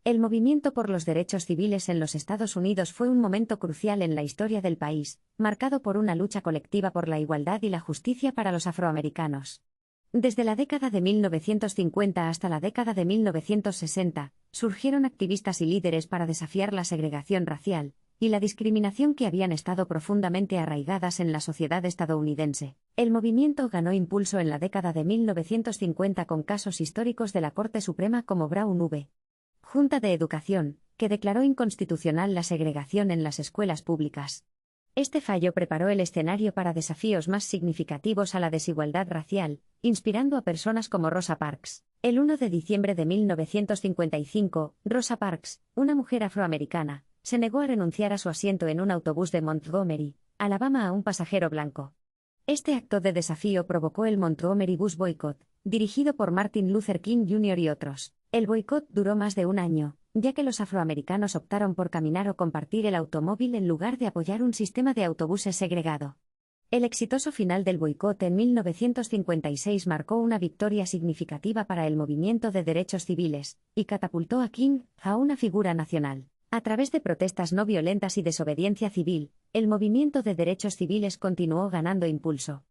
El movimiento por los derechos civiles en los Estados Unidos fue un momento crucial en la historia del país, marcado por una lucha colectiva por la igualdad y la justicia para los afroamericanos. Desde la década de 1950 hasta la década de 1960, surgieron activistas y líderes para desafiar la segregación racial y la discriminación que habían estado profundamente arraigadas en la sociedad estadounidense. El movimiento ganó impulso en la década de 1950 con casos históricos de la Corte Suprema como Brown v. Junta de Educación, que declaró inconstitucional la segregación en las escuelas públicas. Este fallo preparó el escenario para desafíos más significativos a la desigualdad racial, inspirando a personas como Rosa Parks. El 1 de diciembre de 1955, Rosa Parks, una mujer afroamericana, se negó a renunciar a su asiento en un autobús de Montgomery, Alabama a un pasajero blanco. Este acto de desafío provocó el Montgomery Bus Boycott, dirigido por Martin Luther King Jr. y otros. El boicot duró más de un año, ya que los afroamericanos optaron por caminar o compartir el automóvil en lugar de apoyar un sistema de autobuses segregado. El exitoso final del boicot en 1956 marcó una victoria significativa para el movimiento de derechos civiles, y catapultó a King a una figura nacional. A través de protestas no violentas y desobediencia civil, el movimiento de derechos civiles continuó ganando impulso.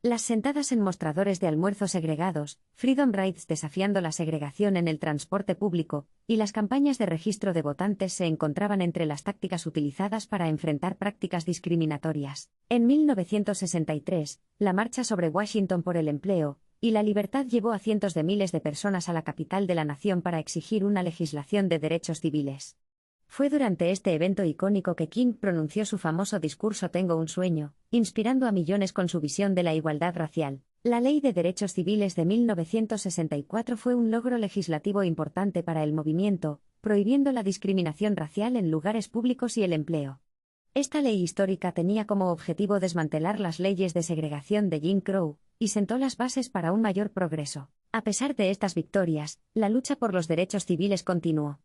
Las sentadas en mostradores de almuerzo segregados, Freedom Rides desafiando la segregación en el transporte público, y las campañas de registro de votantes se encontraban entre las tácticas utilizadas para enfrentar prácticas discriminatorias. En 1963, la Marcha sobre Washington por el Empleo y la Libertad llevó a cientos de miles de personas a la capital de la nación para exigir una legislación de derechos civiles. Fue durante este evento icónico que King pronunció su famoso discurso Tengo un sueño, inspirando a millones con su visión de la igualdad racial. La Ley de Derechos Civiles de 1964 fue un logro legislativo importante para el movimiento, prohibiendo la discriminación racial en lugares públicos y el empleo. Esta ley histórica tenía como objetivo desmantelar las leyes de segregación de Jim Crow, y sentó las bases para un mayor progreso. A pesar de estas victorias, la lucha por los derechos civiles continuó.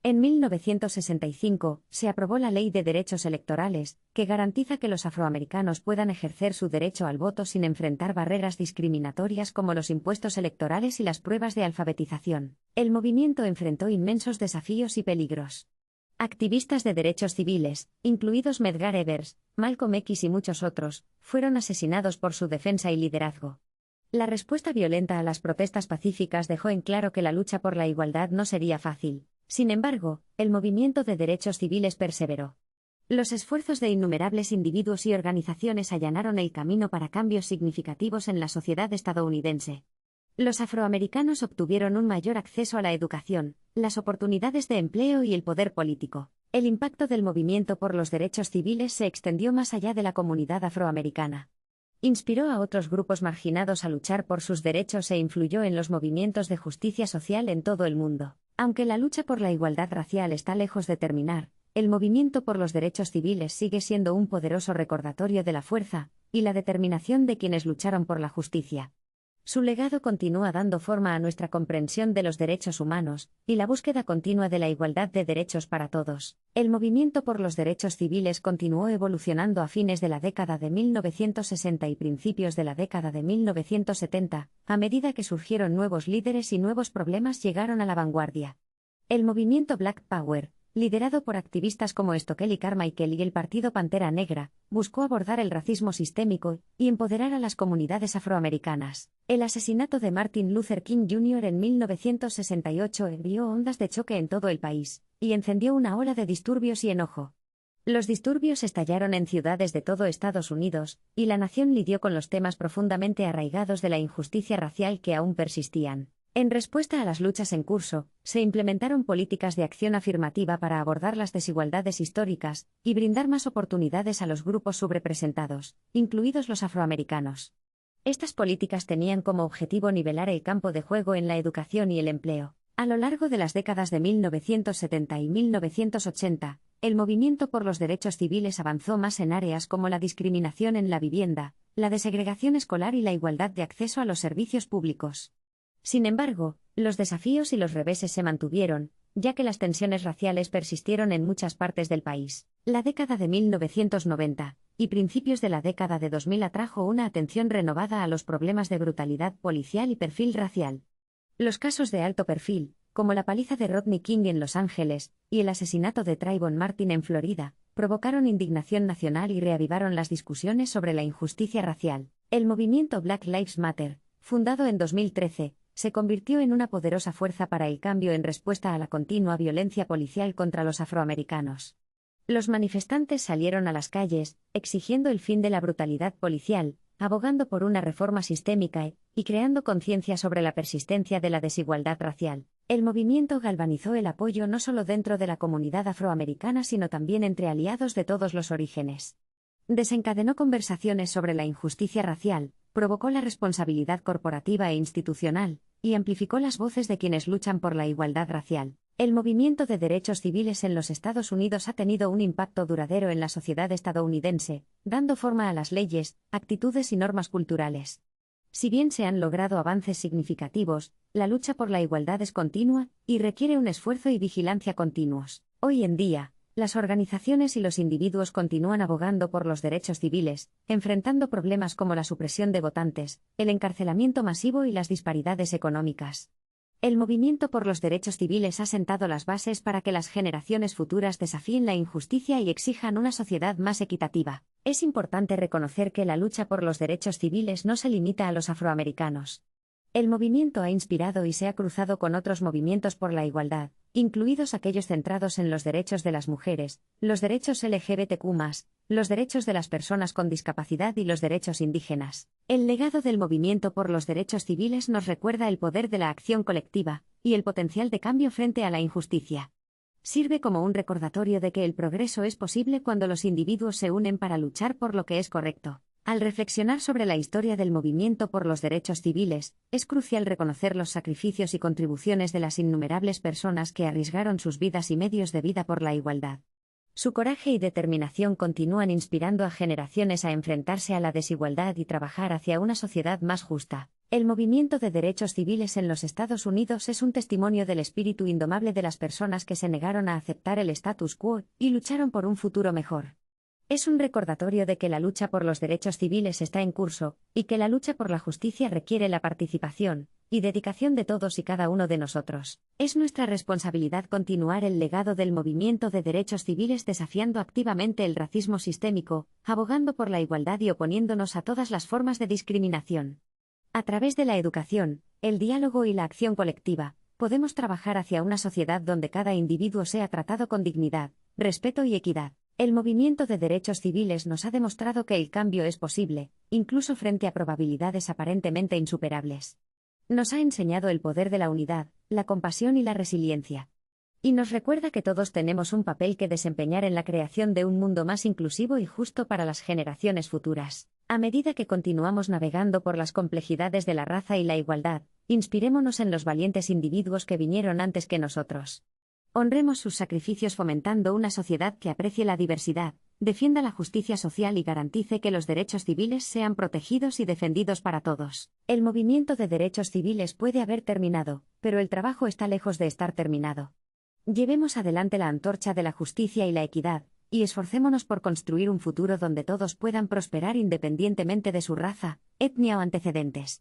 En 1965, se aprobó la Ley de Derechos Electorales, que garantiza que los afroamericanos puedan ejercer su derecho al voto sin enfrentar barreras discriminatorias como los impuestos electorales y las pruebas de alfabetización. El movimiento enfrentó inmensos desafíos y peligros. Activistas de derechos civiles, incluidos Medgar Evers, Malcolm X y muchos otros, fueron asesinados por su defensa y liderazgo. La respuesta violenta a las protestas pacíficas dejó en claro que la lucha por la igualdad no sería fácil. Sin embargo, el movimiento de derechos civiles perseveró. Los esfuerzos de innumerables individuos y organizaciones allanaron el camino para cambios significativos en la sociedad estadounidense. Los afroamericanos obtuvieron un mayor acceso a la educación, las oportunidades de empleo y el poder político. El impacto del movimiento por los derechos civiles se extendió más allá de la comunidad afroamericana. Inspiró a otros grupos marginados a luchar por sus derechos e influyó en los movimientos de justicia social en todo el mundo. Aunque la lucha por la igualdad racial está lejos de terminar, el movimiento por los derechos civiles sigue siendo un poderoso recordatorio de la fuerza y la determinación de quienes lucharon por la justicia. Su legado continúa dando forma a nuestra comprensión de los derechos humanos y la búsqueda continua de la igualdad de derechos para todos. El movimiento por los derechos civiles continuó evolucionando a fines de la década de 1960 y principios de la década de 1970, a medida que surgieron nuevos líderes y nuevos problemas llegaron a la vanguardia. El movimiento Black Power, liderado por activistas como Stokely Carmichael y el Partido Pantera Negra, buscó abordar el racismo sistémico y empoderar a las comunidades afroamericanas. El asesinato de Martin Luther King Jr. en 1968 envió ondas de choque en todo el país, y encendió una ola de disturbios y enojo. Los disturbios estallaron en ciudades de todo Estados Unidos, y la nación lidió con los temas profundamente arraigados de la injusticia racial que aún persistían. En respuesta a las luchas en curso, se implementaron políticas de acción afirmativa para abordar las desigualdades históricas y brindar más oportunidades a los grupos subrepresentados, incluidos los afroamericanos. Estas políticas tenían como objetivo nivelar el campo de juego en la educación y el empleo. A lo largo de las décadas de 1970 y 1980, el movimiento por los derechos civiles avanzó más en áreas como la discriminación en la vivienda, la desegregación escolar y la igualdad de acceso a los servicios públicos. Sin embargo, los desafíos y los reveses se mantuvieron, ya que las tensiones raciales persistieron en muchas partes del país. La década de 1990 y principios de la década de 2000 atrajo una atención renovada a los problemas de brutalidad policial y perfil racial. Los casos de alto perfil, como la paliza de Rodney King en Los Ángeles y el asesinato de Trayvon Martin en Florida, provocaron indignación nacional y reavivaron las discusiones sobre la injusticia racial. El movimiento Black Lives Matter, fundado en 2013, se convirtió en una poderosa fuerza para el cambio en respuesta a la continua violencia policial contra los afroamericanos. Los manifestantes salieron a las calles, exigiendo el fin de la brutalidad policial, abogando por una reforma sistémica y creando conciencia sobre la persistencia de la desigualdad racial. El movimiento galvanizó el apoyo no solo dentro de la comunidad afroamericana sino también entre aliados de todos los orígenes. Desencadenó conversaciones sobre la injusticia racial, provocó la responsabilidad corporativa e institucional, y amplificó las voces de quienes luchan por la igualdad racial. El movimiento de derechos civiles en los Estados Unidos ha tenido un impacto duradero en la sociedad estadounidense, dando forma a las leyes, actitudes y normas culturales. Si bien se han logrado avances significativos, la lucha por la igualdad es continua y requiere un esfuerzo y vigilancia continuos. Hoy en día, las organizaciones y los individuos continúan abogando por los derechos civiles, enfrentando problemas como la supresión de votantes, el encarcelamiento masivo y las disparidades económicas. El movimiento por los derechos civiles ha sentado las bases para que las generaciones futuras desafíen la injusticia y exijan una sociedad más equitativa. Es importante reconocer que la lucha por los derechos civiles no se limita a los afroamericanos. El movimiento ha inspirado y se ha cruzado con otros movimientos por la igualdad, incluidos aquellos centrados en los derechos de las mujeres, los derechos LGBTQ+, los derechos de las personas con discapacidad y los derechos indígenas. El legado del movimiento por los derechos civiles nos recuerda el poder de la acción colectiva y el potencial de cambio frente a la injusticia. Sirve como un recordatorio de que el progreso es posible cuando los individuos se unen para luchar por lo que es correcto. Al reflexionar sobre la historia del movimiento por los derechos civiles, es crucial reconocer los sacrificios y contribuciones de las innumerables personas que arriesgaron sus vidas y medios de vida por la igualdad. Su coraje y determinación continúan inspirando a generaciones a enfrentarse a la desigualdad y trabajar hacia una sociedad más justa. El movimiento de derechos civiles en los Estados Unidos es un testimonio del espíritu indomable de las personas que se negaron a aceptar el status quo y lucharon por un futuro mejor. Es un recordatorio de que la lucha por los derechos civiles está en curso, y que la lucha por la justicia requiere la participación y dedicación de todos y cada uno de nosotros. Es nuestra responsabilidad continuar el legado del movimiento de derechos civiles desafiando activamente el racismo sistémico, abogando por la igualdad y oponiéndonos a todas las formas de discriminación. A través de la educación, el diálogo y la acción colectiva, podemos trabajar hacia una sociedad donde cada individuo sea tratado con dignidad, respeto y equidad. El movimiento de derechos civiles nos ha demostrado que el cambio es posible, incluso frente a probabilidades aparentemente insuperables. Nos ha enseñado el poder de la unidad, la compasión y la resiliencia. Y nos recuerda que todos tenemos un papel que desempeñar en la creación de un mundo más inclusivo y justo para las generaciones futuras. A medida que continuamos navegando por las complejidades de la raza y la igualdad, inspirémonos en los valientes individuos que vinieron antes que nosotros. Honremos sus sacrificios fomentando una sociedad que aprecie la diversidad, defienda la justicia social y garantice que los derechos civiles sean protegidos y defendidos para todos. El movimiento de derechos civiles puede haber terminado, pero el trabajo está lejos de estar terminado. Llevemos adelante la antorcha de la justicia y la equidad, y esforcémonos por construir un futuro donde todos puedan prosperar independientemente de su raza, etnia o antecedentes.